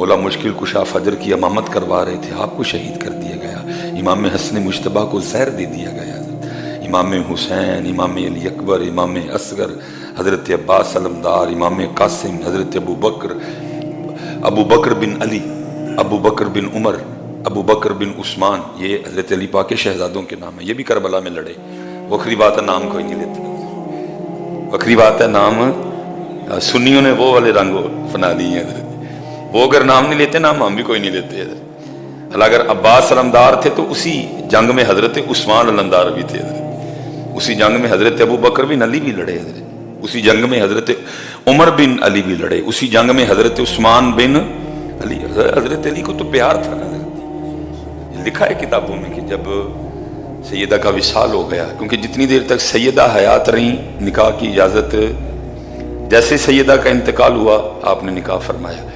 मौला मुश्किल कुशा फजर की इमामत करवा रहे थे, आपको शहीद कर दिया गया। इमाम हसन मुश्तबा को जहर दे दिया गया। इमाम हुसैन, इमाम अली अकबर, इमाम असगर, हज़रत अब्बास अलमदार, इमाम कासिम, हज़रत अबू बकर बिन अली, अबू बकर बिन उमर, अबू बकर बिन उस्मान, ये हज़रत अली पाक के शहजादों के नाम है। ये भी करबला में लड़े। वखरी बात है, नाम कोई नहीं लेते। वखरी बात है, नाम सुन्नियों ने वो वाले रंग अपना लिए हैं। वो अगर नाम नहीं लेते, नाम हम भी कोई नहीं लेते। अगर अब्बास अलमदार थे तो उसी जंग में हज़रत उस्मान अलमदार भी थे। उसी जंग में हज़रत अबू बकर बिन अली भी लड़े। उसी जंग में हज़रत उमर बिन अली भी लड़े। उसी जंग में हज़रत उस्मान बिन अली। हज़रत अली को तो प्यार था ना। लिखा है किताबों में कि जब सैयदा का विसाल हो गया, क्योंकि जितनी देर तक सैयदा हयात रही निकाह की इजाज़त, जैसे सैयदा का इंतकाल हुआ आपने निकाह फरमाया।